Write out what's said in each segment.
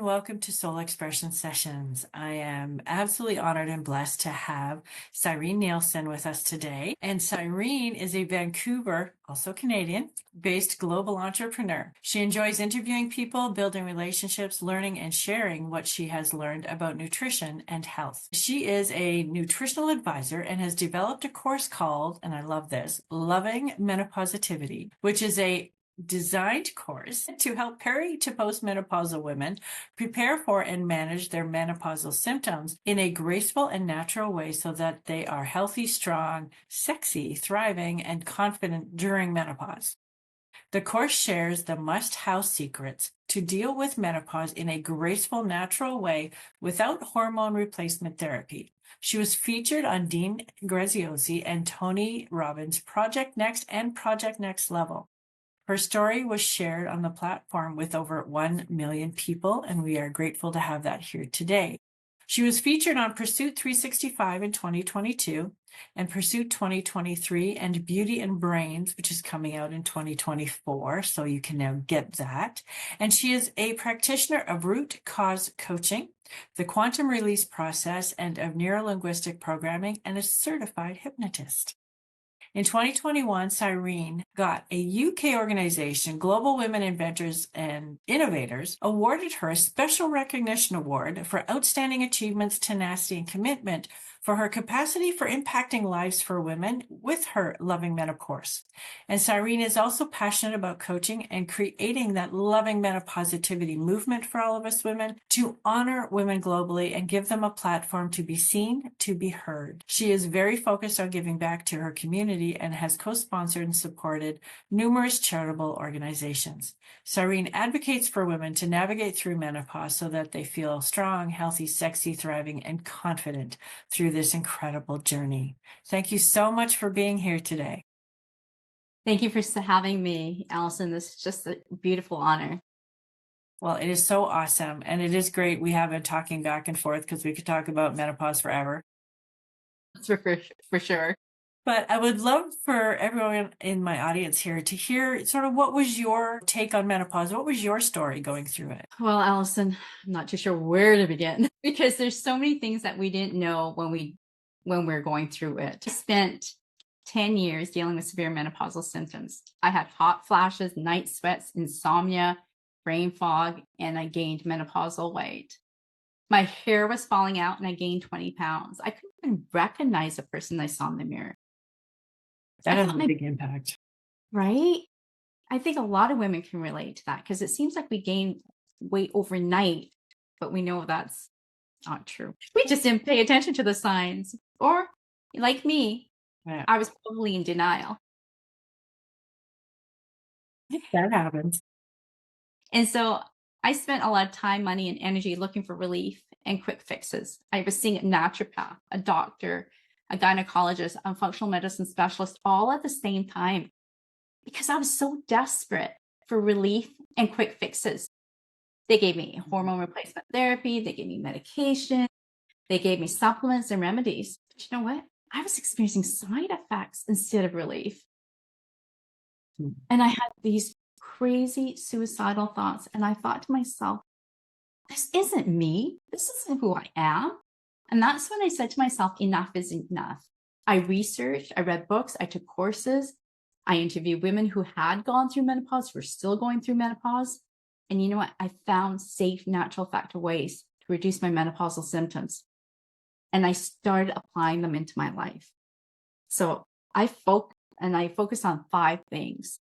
welcome to Soul Expression Sessions. I am absolutely honored and blessed to have Saireen Neilsen with us today. And Saireen is a Vancouver, also Canadian, based global entrepreneur. She enjoys interviewing people, building relationships, learning and sharing what she has learned about nutrition and health. She is a nutritional advisor and has developed a course called, and I love this, Loving Menopausitivity, which is a designed course to help peri to postmenopausal women prepare for and manage their menopausal symptoms in a graceful and natural way so that they are healthy, strong, sexy, thriving, and confident during menopause. The course shares the must-have secrets to deal with menopause in a graceful, natural way without hormone replacement therapy. She was featured on Dean Graziosi and Tony Robbins' Project Next and Project Next Level. Her story was shared on the platform with over 1 million people, and we are grateful to have that here today. She was featured on Pursuit 365 in 2022 and Pursuit 2023 and Beauty and Brains, which is coming out in 2024, so you can now get that. And she is a practitioner of root cause coaching, the quantum release process, and of neuro-linguistic programming, and a certified hypnotist. In 2021, Saireen got a UK organization, Global Women Inventors and Innovators, awarded her a special recognition award for outstanding achievements, tenacity, and commitment for her capacity for impacting lives for women with her Loving Meno course. And Saireen is also passionate about coaching and creating that loving menopositivity movement for all of us women to honor women globally and give them a platform to be seen, to be heard. She is very focused on giving back to her community and has co-sponsored and supported numerous charitable organizations. Saireen advocates for women to navigate through menopause so that they feel strong, healthy, sexy, thriving, and confident through this incredible journey. Thank you so much for being here today. Thank you for having me, Allison. This is just a beautiful honor. Well, it is so awesome. And it is great. We have been talking back and forth because we could talk about menopause forever. For sure. But I would love for everyone in my audience here to hear sort of what was your take on menopause? What was your story going through it? Well, Allison, I'm not too sure where to begin because there's so many things that we didn't know when we're going through it. I spent 10 years dealing with severe menopausal symptoms. I had hot flashes, night sweats, insomnia, brain fog, and I gained menopausal weight. My hair was falling out and I gained 20 pounds. I couldn't even recognize the person I saw in the mirror. That has a big impact. Right? I think a lot of women can relate to that because it seems like we gain weight overnight, but we know that's not true. We just didn't pay attention to the signs. Or like me, Yeah. I was probably in denial. That happens. And so I spent a lot of time, money, and energy looking for relief and quick fixes. I was seeing a naturopath, a doctor, a gynecologist, a functional medicine specialist, all at the same time, because I was so desperate for relief and quick fixes. They gave me hormone replacement therapy. They gave me medication. They gave me supplements and remedies. But you know what? I was experiencing side effects instead of relief. And I had these crazy suicidal thoughts. And I thought to myself, this isn't me. This isn't who I am. And that's when I said to myself, enough is enough. I researched, I read books, I took courses, I interviewed women who had gone through menopause, who were still going through menopause. And you know what? I found safe, natural, effective ways to reduce my menopausal symptoms. And I started applying them into my life. So I focused on 5 things.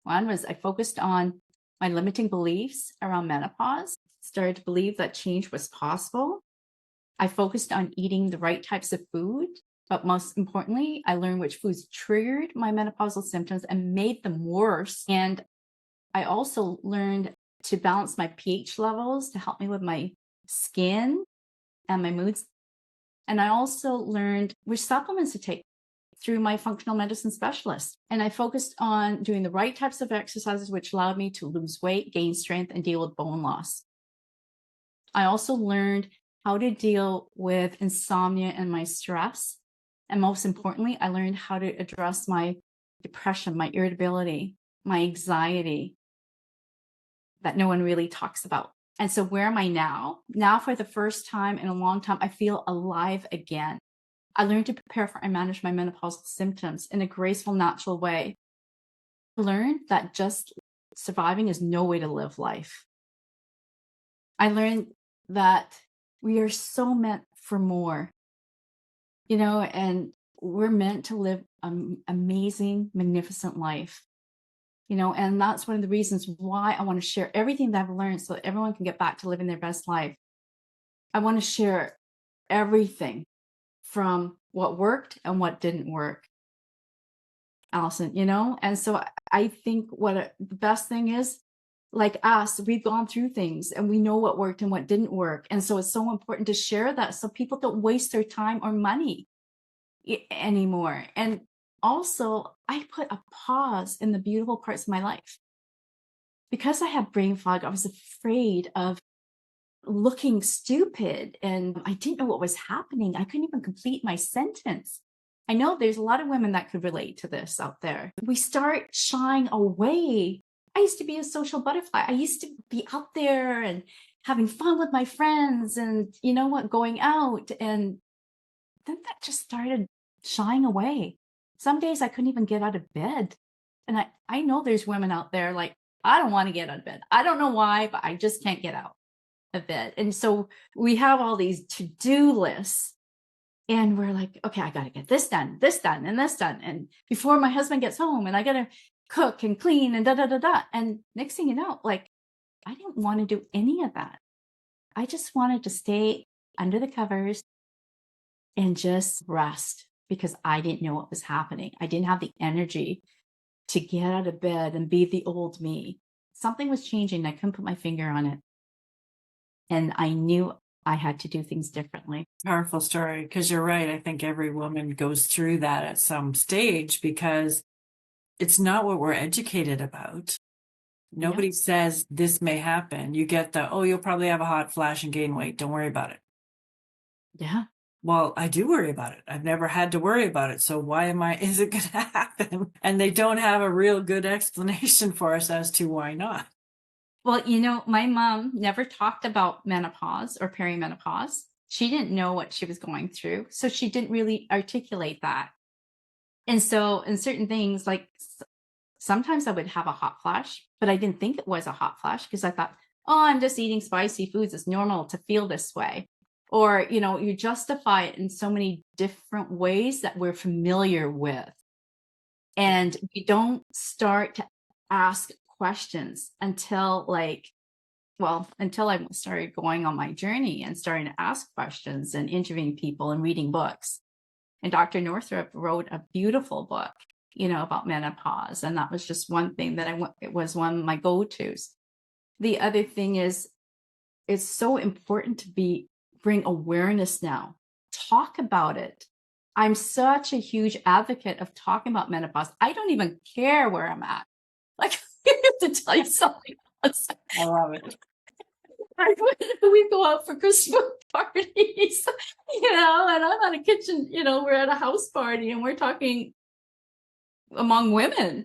One was I focused on my limiting beliefs around menopause, started to believe that change was possible. I focused on eating the right types of food, but most importantly, I learned which foods triggered my menopausal symptoms and made them worse. And I also learned to balance my pH levels to help me with my skin and my moods. And I also learned which supplements to take through my functional medicine specialist. And I focused on doing the right types of exercises, which allowed me to lose weight, gain strength, and deal with bone loss. I also learned how to deal with insomnia and my stress. And most importantly, I learned how to address my depression, my irritability, my anxiety that no one really talks about. And so where am I now? Now, for the first time in a long time, I feel alive again. I learned to prepare for and manage my menopausal symptoms in a graceful, natural way. I learned that just surviving is no way to live life. I learned that we are so meant for more, and we're meant to live an amazing, magnificent life, and that's one of the reasons why I want to share everything that I've learned so that everyone can get back to living their best life. I want to share everything from what worked and what didn't work, Allison, and so I think the best thing is, like us, we've gone through things and we know what worked and what didn't work. And so it's so important to share that so people don't waste their time or money anymore. And also, I put a pause in the beautiful parts of my life. Because I had brain fog, I was afraid of looking stupid and I didn't know what was happening. I couldn't even complete my sentence. I know there's a lot of women that could relate to this out there. We start shying away. I used to be a social butterfly. I used to be out there and having fun with my friends and going out. And then that just started shying away. Some days I couldn't even get out of bed. And I know there's women out there like, I don't want to get out of bed. I don't know why, but I just can't get out of bed. And so we have all these to-do lists. And we're like, okay, I got to get this done, and this done. And before my husband gets home, and I got to cook and clean and da, da, da, da. And next thing you know, like, I didn't want to do any of that. I just wanted to stay under the covers and just rest because I didn't know what was happening. I didn't have the energy to get out of bed and be the old me. Something was changing. I couldn't put my finger on it. And I knew I had to do things differently. Powerful story, because you're right. I think every woman goes through that at some stage because it's not what we're educated about. Nobody says this may happen. You get you'll probably have a hot flash and gain weight. Don't worry about it. Yeah. Well, I do worry about it. I've never had to worry about it. So why is it going to happen? And they don't have a real good explanation for us as to why not. Well, my mom never talked about menopause or perimenopause. She didn't know what she was going through. So she didn't really articulate that. And so in certain things, like sometimes I would have a hot flash, but I didn't think it was a hot flash because I thought, oh, I'm just eating spicy foods. It's normal to feel this way. Or, you justify it in so many different ways that we're familiar with. And we don't start to ask questions until I started going on my journey and starting to ask questions and interviewing people and reading books. And Dr. Northrup wrote a beautiful book, about menopause. And that was just one thing that it was one of my go-tos. The other thing is, it's so important to bring awareness now. Talk about it. I'm such a huge advocate of talking about menopause. I don't even care where I'm at. Like, I have to tell you something else. I love it. We go out for Christmas parties, and I'm at a kitchen, we're at a house party and we're talking among women.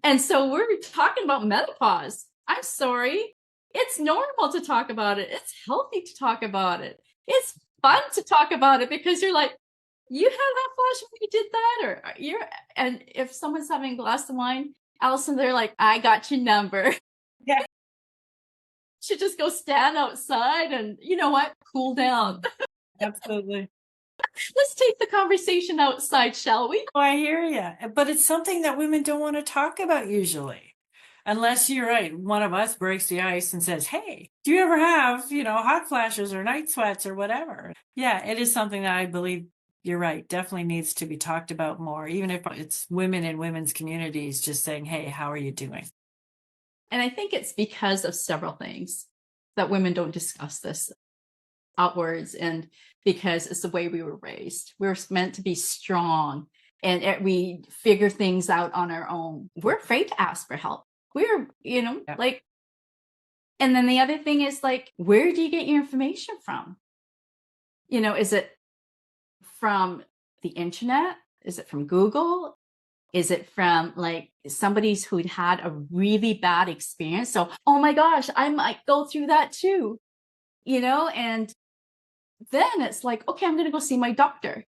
And so we're talking about menopause. I'm sorry. It's normal to talk about it. It's healthy to talk about it. It's fun to talk about it because you're like, you had that flash when you did that, and if someone's having a glass of wine, Allison, they're like, I got your number. Yeah. Should just go stand outside and cool down. Absolutely. Let's take the conversation outside, shall we? Oh, I hear you. But it's something that women don't want to talk about usually. Unless you're right, one of us breaks the ice and says, hey, do you ever have, hot flashes or night sweats or whatever? Yeah, it is something that I believe you're right, definitely needs to be talked about more, even if it's women in women's communities just saying, hey, how are you doing? And I think it's because of several things that women don't discuss this outwards, and because it's the way we were raised. We're meant to be strong and we figure things out on our own. We're afraid to ask for help. We're, like, and then the other thing is like, where do you get your information from? Is it from the internet? Is it from Google? Is it from like somebody who'd had a really bad experience? So, oh my gosh, I might go through that too, and then it's like, okay, I'm going to go see my doctor.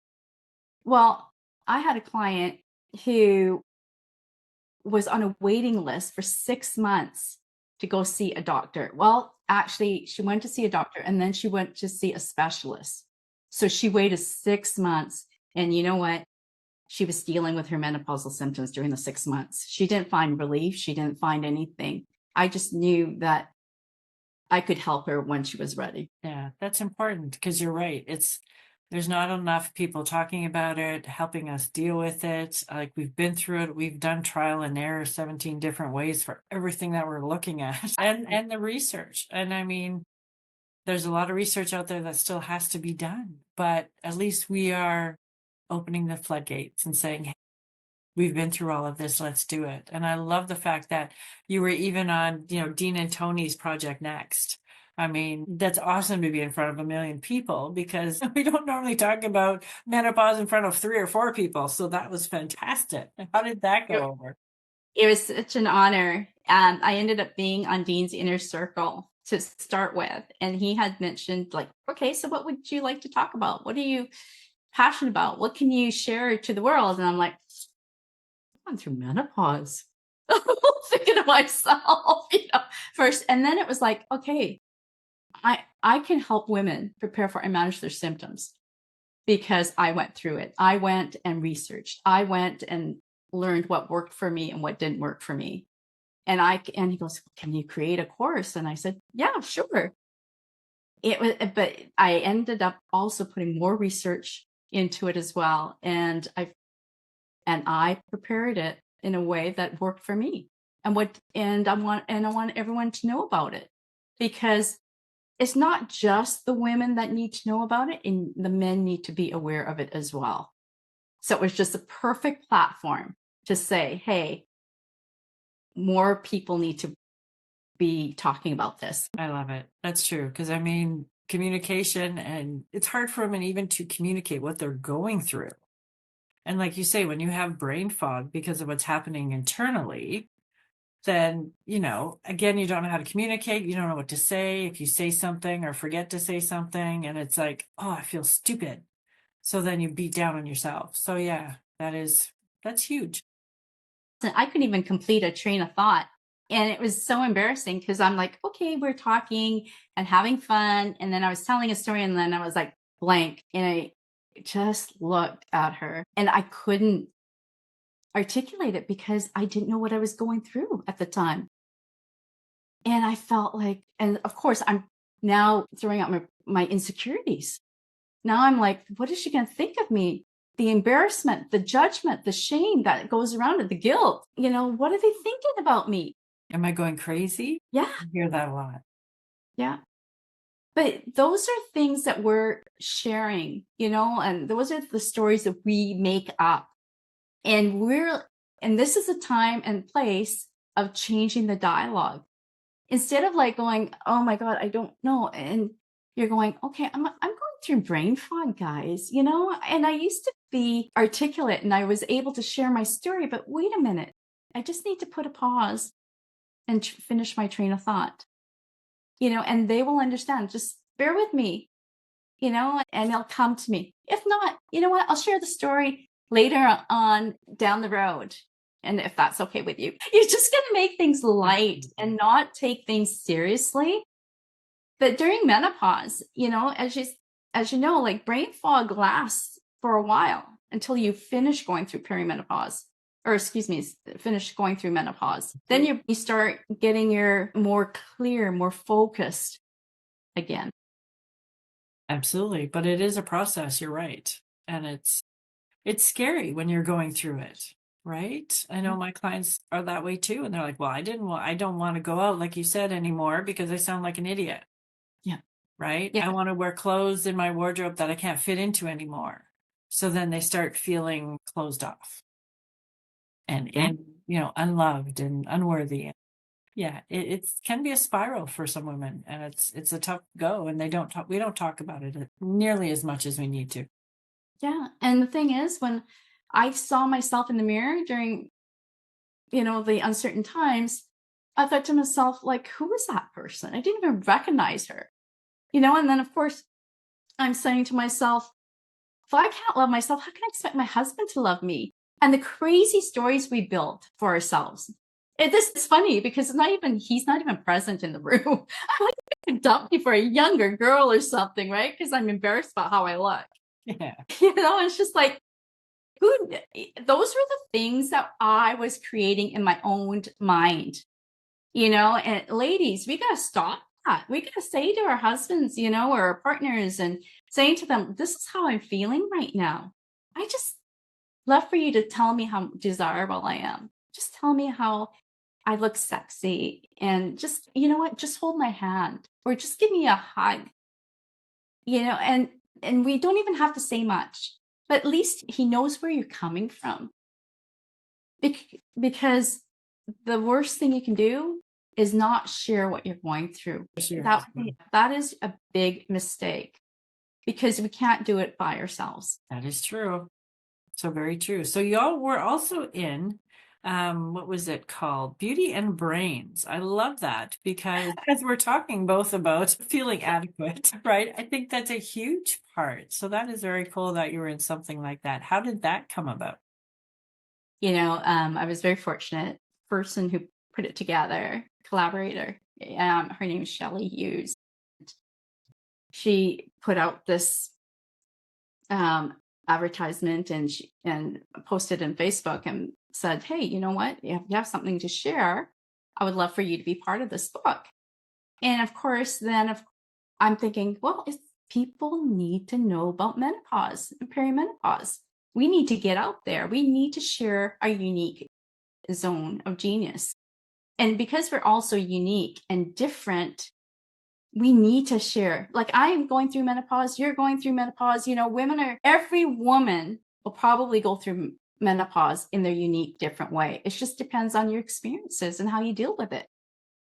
Well, I had a client who was on a waiting list for 6 months to go see a doctor. Well, actually, she went to see a doctor and then she went to see a specialist. So she waited 6 months. And you know what? She was dealing with her menopausal symptoms during the 6 months. She didn't find relief. She didn't find anything. I just knew that I could help her when she was ready. Yeah, that's important because you're right. There's not enough people talking about it, helping us deal with it. Like we've been through it. We've done trial and error 17 different ways for everything that we're looking at and the research. And I mean, there's a lot of research out there that still has to be done, but at least we are opening the floodgates and saying, hey, we've been through all of this, let's do it. And I love the fact that you were even on, Dean and Tony's Project Next. I mean, that's awesome to be in front of 1 million people because we don't normally talk about menopause in front of 3 or 4 people. So that was fantastic. How did that go over? It was such an honor. I ended up being on Dean's inner circle to start with. And he had mentioned, like, okay, so what would you like to talk about? What are you passionate about? What can you share to the world? And I'm like, I'm going through menopause. Thinking to myself, first. And then it was like, okay, I can help women prepare for and manage their symptoms because I went through it. I went and researched. I went and learned what worked for me and what didn't work for me. And he goes, can you create a course? And I said, yeah, sure. It was, but I ended up also putting more research into it as well. And I prepared it in a way that worked for me. I want everyone to know about it because it's not just the women that need to know about it, and the men need to be aware of it as well. So it was just a perfect platform to say, hey, more people need to be talking about this. I love it. That's true. Because I mean, communication, and it's hard for women even to communicate what they're going through. And like you say, when you have brain fog because of what's happening internally, then, again, you don't know how to communicate. You don't know what to say. If you say something or forget to say something, and it's like, oh, I feel stupid. So then you beat down on yourself. So yeah, that's huge. I couldn't even complete a train of thought. And it was so embarrassing because I'm like, okay, we're talking and having fun. And then I was telling a story and then I was like blank. And I just looked at her and I couldn't articulate it because I didn't know what I was going through at the time. And I felt like, and of course, I'm now throwing out my insecurities. Now I'm like, what is she going to think of me? The embarrassment, the judgment, the shame that goes around it, the guilt. What are they thinking about me? Am I going crazy? Yeah. I hear that a lot. Yeah. But those are things that we're sharing, and those are the stories that we make up. And this is a time and place of changing the dialogue. Instead of like going, oh my God, I don't know. And you're going, okay, I'm going through brain fog, guys, and I used to be articulate and I was able to share my story, but wait a minute, I just need to put a pause and finish my train of thought, and they will understand. Just bear with me, and they'll come to me. If not, you know what? I'll share the story later on down the road. And if that's okay with you, you're just going to make things light and not take things seriously. But during menopause, as you know, like brain fog lasts for a while until you finish going through perimenopause, or excuse me, finish going through menopause. Then you start getting your more clear, more focused again. Absolutely. But it is a process. You're right. And it's scary when you're going through it. Right. I know my clients are that way too. And they're like, well, I don't want to go out, like you said, anymore because I sound like an idiot. Yeah. Right. Yeah. I want to wear clothes in my wardrobe that I can't fit into anymore. So then they start feeling closed off and unloved and unworthy. Yeah, it can be a spiral for some women, and it's a tough go, and we don't talk about it nearly as much as we need to. Yeah. And the thing is, when I saw myself in the mirror during, the uncertain times, I thought to myself, like, who is that person? I didn't even recognize her, and then of course I'm saying to myself, if I can't love myself, how can I expect my husband to love me? And the crazy stories we built for ourselves. This is funny because he's not even present in the room. I'm like, he could dump me for a younger girl or something, right? Because I'm embarrassed about how I look. Yeah. It's just like, those were the things that I was creating in my own mind, and ladies, we got to stop that. We got to say to our husbands, or our partners, and saying to them, this is how I'm feeling right now. I just love for you to tell me how desirable I am. Just tell me how I look sexy, and just, just hold my hand or just give me a hug, and we don't even have to say much, but at least he knows where you're coming from. Because the worst thing you can do is not share what you're going through. Sure. That is a big mistake, because we can't do it by ourselves. That is true. So very true. So y'all were also in, what was it called? Beauty and Brains. I love that, because as we're talking both about feeling adequate, right? I think that's a huge part. So that is very cool that you were in something like that. How did that come about? I was very fortunate. Person who put it together, collaborator, her name is Shelley Hughes. She put out this advertisement, and posted in Facebook and said, hey, you know what? If you have something to share, I would love for you to be part of this book. And of course, then I'm thinking, well, if people need to know about menopause and perimenopause, we need to get out there. We need to share our unique zone of genius. And because we're all so unique and different, we need to share. Like, I'm going through menopause, you're going through menopause, every woman will probably go through menopause in their unique, different way. It just depends on your experiences and how you deal with it.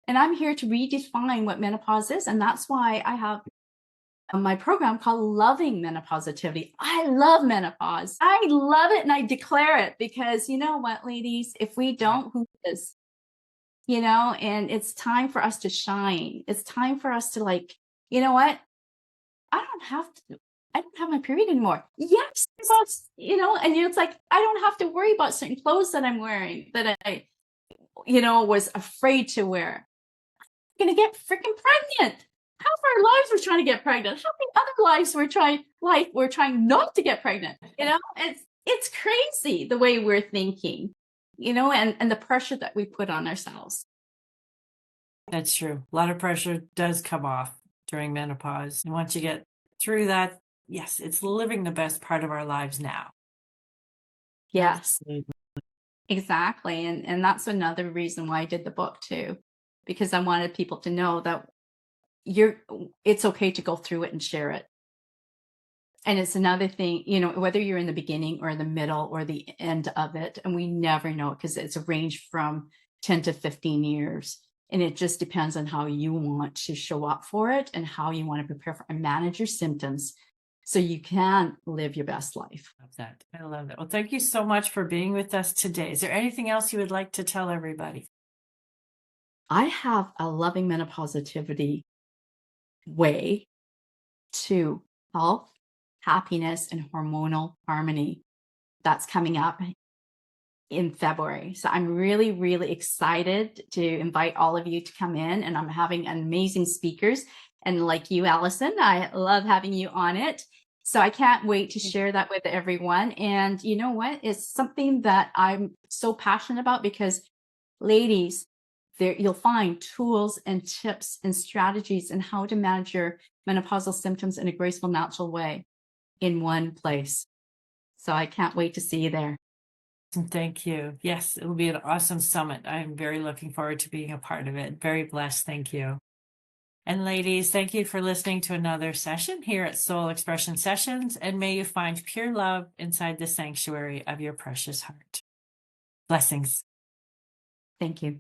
And I'm here to redefine what menopause is. And that's why I have my program called Loving Menopositivity. I love menopause. I love it, and I declare it, because you know what, ladies, if we don't, who is? And it's time for us to shine. It's time for us to, like, you know what? I don't have my period anymore. Yes, and it's like, I don't have to worry about certain clothes that I'm wearing that I, was afraid to wear. I'm gonna get freaking pregnant. Half our lives we're trying to get pregnant. How many other lives we're trying not to get pregnant? It's crazy the way we're thinking, and the pressure that we put on ourselves. That's true. A lot of pressure does come off during menopause. And once you get through that, yes, it's living the best part of our lives now. Yes, Absolutely. exactly. And that's another reason why I did the book too, because I wanted people to know that it's okay to go through it and share it. And it's another thing, whether you're in the beginning or the middle or the end of it, and we never know, because it's a range from 10 to 15 years. And it just depends on how you want to show up for it and how you want to prepare for and manage your symptoms so you can live your best life. Love that. I love that. Well, thank you so much for being with us today. Is there anything else you would like to tell everybody? I have a Loving Menopositivity way to health, happiness, and hormonal harmony that's coming up in February. So I'm really, really excited to invite all of you to come in, and I'm having amazing speakers. And like you, Allison, I love having you on it. So I can't wait to share that with everyone. And you know what? It's something that I'm so passionate about, because ladies, there you'll find tools and tips and strategies and how to manage your menopausal symptoms in a graceful, natural way in one place. So I can't wait to see you there. Thank you. Yes, it will be an awesome summit. I'm very looking forward to being a part of it. Very blessed. Thank you. And ladies, thank you for listening to another session here at Soul Expression Sessions. And may you find pure love inside the sanctuary of your precious heart. Blessings. Thank you.